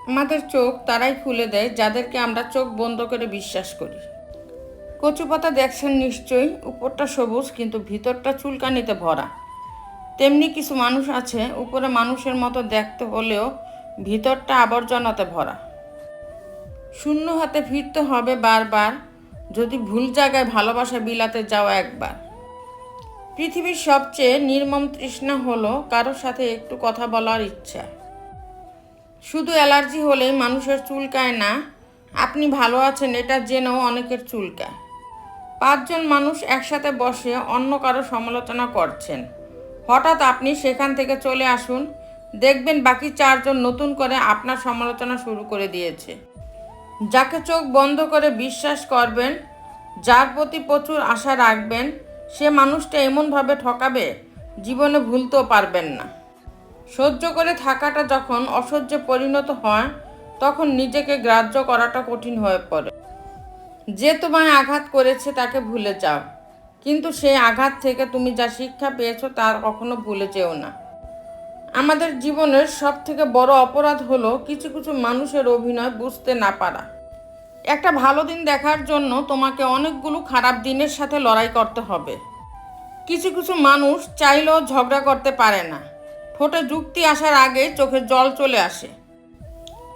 আমাদের চোখ তারাই খুলে দেয় যাদেরকে আমরা চোখ বন্ধ করে বিশ্বাস করি। কচু পাতা দেখছেন নিশ্চয়ই, উপরটা সবুজ কিন্তু ভিতরটা চুলকানিতে ভরা। তেমনি কিছু মানুষ আছে, উপরে মানুষের মতো দেখতে হলেও ভিতরটা আবর্জনাতে ভরা। শূন্য হাতে ফিরতে হবে বারবার, যদি ভুল জায়গায় ভালোবাসা বিলাতে যাওয়া একবার। পৃথিবীর সবচেয়ে নির্মম তৃষ্ণা হলো কারোর সাথে একটু কথা বলার ইচ্ছা। শুধু অ্যালার্জি হলেই মানুষের চুলকায় না, আপনি ভালো আছেন এটা জেনেও অনেকের চুলকায়। 5 জন মানুষ একসাথে বসে অন্য কারো সমালোচনা করছেন, হঠাৎ আপনি সেখান থেকে চলে আসুন, দেখবেন বাকি 4 জন নতুন করে আপনার সমালোচনা শুরু করে দিয়েছে। যাকে চোখ বন্ধ করে বিশ্বাস করবেন, যার প্রতি প্রচুর আশা রাখবেন, সে মানুষটা এমনভাবে ঠকাবে জীবনে ভুলতেও পারবেন না। সহ্য করে থাকাটা যখন অসহ্যে পরিণত হয়, তখন নিজেকে গ্রাহ্য করাটা কঠিন হয়ে পড়ে। যে তোমায় আঘাত করেছে তাকে ভুলে যাও, কিন্তু সেই আঘাত থেকে তুমি যা শিক্ষা পেয়েছো তা কখনো ভুলে যেও না। আমাদের জীবনের সবথেকে বড় অপরাধ হলো কিছু কিছু মানুষের অভিনয় বুঝতে না পারা। একটা ভালো দিন দেখার জন্য তোমাকে অনেকগুলো খারাপ দিনের সাথে লড়াই করতে হবে। কিছু কিছু মানুষ চাইলেও ঝগড়া করতে পারে না, ঠোঁটে যুক্তি আসার আগে চোখে জল চলে আসে।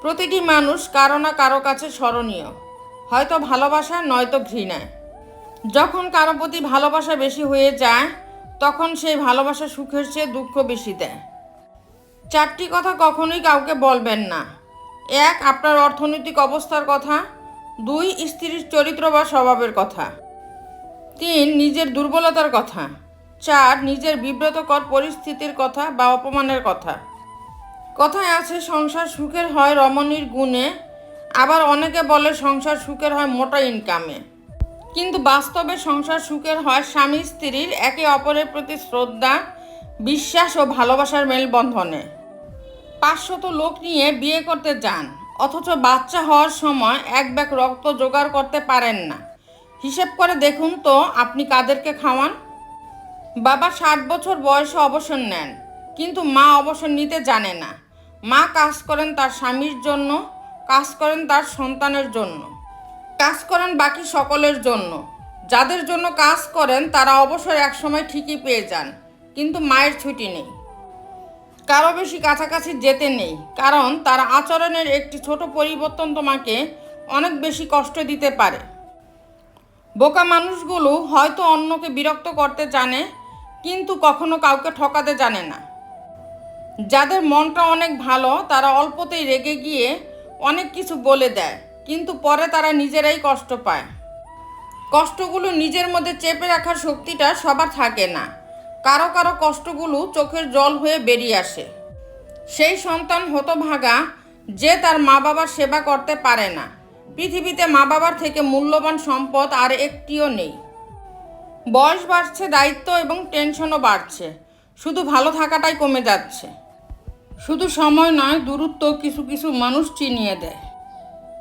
প্রতিটি মানুষ কারো না কারো কাছে স্মরণীয়, হয়তো ভালোবাসা নয়তো ঘৃণায়। যখন কারো প্রতি ভালোবাসা বেশি হয়ে যায়, তখন সেই ভালোবাসা সুখের চেয়ে দুঃখ বেশি দেয়। 4টি কথা কখনোই কাউকে বলবেন না। 1. আপনার অর্থনৈতিক অবস্থার কথা। 2. স্ত্রীর চরিত্র বা স্বভাবের কথা। 3. নিজের দুর্বলতার কথা। 4. নিজের বিব্রতকর পরিস্থিতির কথা বা অপমানের কথা। কথায় আছে সংসার সুখের হয় রমণীর গুণে, আবার অনেকে বলে সংসার সুখের হয় মোটা ইনকামে। কিন্তু বাস্তবে সংসার সুখের হয় স্বামী স্ত্রীর একে অপরের প্রতি শ্রদ্ধা, বিশ্বাস ও ভালোবাসার মেলবন্ধনে। 500 লোক নিয়ে বিয়ে করতে যান, অথচ বাচ্চা হওয়ার সময় 1 ব্যাগ রক্ত জোগাড় করতে পারেন না। হিসেব করে দেখুন তো আপনি কাদেরকে খাওয়ান। বাবা 60 বছর বয়সে অবসর নেন, কিন্তু মা অবসর নিতে জানে না। মা কাজ করেন তার স্বামীর জন্য, কাজ করেন তার সন্তানের জন্য, কাজ করেন বাকি সকলের জন্য। যাদের জন্য কাজ করেন তারা অবসর একসময় ঠিকই পেয়ে যান, কিন্তু মায়ের ছুটি নেই। কারো বেশি কাছাকাছি যেতে নেই, কারণ তার আচরণের একটি ছোট পরিবর্তন তোমাকে অনেক বেশি কষ্ট দিতে পারে। বোকা মানুষগুলো হয়তো অন্যকে বিরক্ত করতে জানে, কিন্তু কখনো কাউকে ঠকাতে জানে না। যাদের মনটা অনেক ভালো তারা অল্পতেই রেগে গিয়ে অনেক কিছু বলে দেয়, কিন্তু পরে তারা নিজেরাই কষ্ট পায়। কষ্টগুলো নিজের মধ্যে চেপে রাখার শক্তিটা সবার থাকে না। কারো কারো কষ্টগুলো চোখের জল হয়ে বেরিয়ে আসে। সেই সন্তান হতভাগা যে তার মা বাবার সেবা করতে পারে না। পৃথিবীতে মা বাবার থেকে মূল্যবান সম্পদ আর একটিও নেই। বয়স বাড়ছে, দায়িত্ব এবং টেনশনও বাড়ছে, শুধু ভালো থাকাটাই কমে যাচ্ছে। শুধু সময় নয়, দূরত্ব কিছু কিছু মানুষ চিনিয়ে দেয়।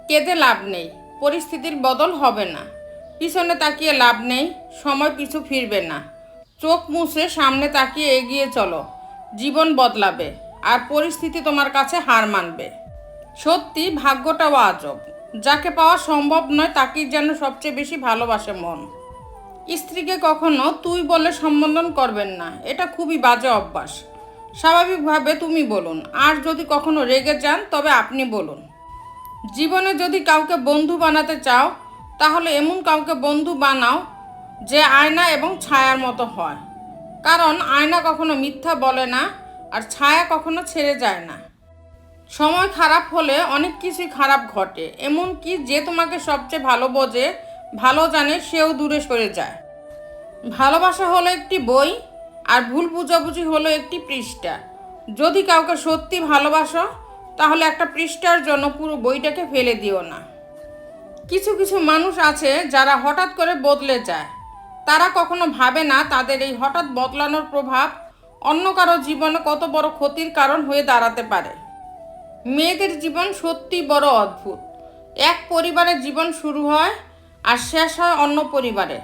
কেঁদে লাভ নেই, পরিস্থিতির বদল হবে না। পিছনে তাকিয়ে লাভ নেই, সময় পিছু ফিরবে না। চোখ মুছে সামনে তাকিয়ে এগিয়ে চলো, জীবন বদলাবে আর পরিস্থিতি তোমার কাছে হার মানবে। সত্যি ভাগ্যটাও আজব, যাকে পাওয়া সম্ভব নয় তাকেই যেন সবচেয়ে বেশি ভালোবাসে মন। স্ত্রীকে কখনো তুই বলে সম্বোধন করবেন না, এটা খুবই বাজে অভ্যাস। স্বাভাবিকভাবে তুমি বলুন, আর যদি কখনো রেগে যান তবে আপনি বলুন। জীবনে যদি কাউকে বন্ধু বানাতে চাও, তাহলে এমন কাউকে বন্ধু বানাও যে আয়না এবং ছায়ার মতো হয়, কারণ আয়না কখনো মিথ্যা বলে না আর ছায়া কখনো ছেড়ে যায় না। সময় খারাপ হলে অনেক কিছুই খারাপ ঘটে, এমনকি যে তোমাকে সবচেয়ে ভালো বোঝে, ভালো জানে, সেও দূরে সরে যায়। ভালোবাসা হলো একটি বই, আর ভুল বুঝাবুঝি হলো একটি পৃষ্ঠা। যদি কাউকে সত্যি ভালোবাসো, তাহলে একটা পৃষ্ঠার জন্য পুরো বইটাকে ফেলে দিও না। কিছু কিছু মানুষ আছে যারা হঠাৎ করে বদলে যায়, তারা কখনো ভাবে না তাদের এই হঠাৎ বদলানোর প্রভাব অন্য কারো জীবনে কত বড় ক্ষতির কারণ হয়ে দাঁড়াতে পারে। মেয়েদের জীবন সত্যি বড় অদ্ভুত। এক পরিবারে জীবন শুরু হয় আর শেষ হয় অন্য পরিবারে।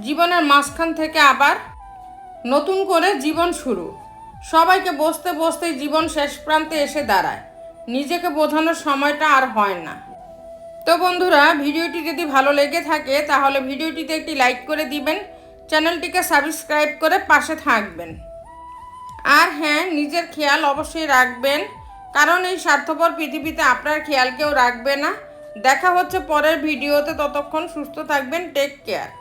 জীবনের মাঝখান থেকে আবার নতুন করে জীবন শুরু। সবাইকে বসতে বসতেই জীবন শেষ প্রান্তে এসে দাঁড়ায়, নিজেকে বোঝানোর সময়টা আর হয় না। তো বন্ধুরা, ভিডিওটি যদি ভালো লেগে থাকে তাহলে ভিডিওটিতে একটি লাইক করে দিবেন, চ্যানেলটিকে সাবস্ক্রাইব করে পাশে থাকবেন। আর হ্যাঁ, নিজের খেয়াল অবশ্যই রাখবেন, কারণ এই স্বার্থপর পৃথিবীতে আপনার খেয়াল কেউ রাখবে না। দেখা হচ্ছে পরের ভিডিওতে, ততক্ষণ সুস্থ থাকবেন। Take care.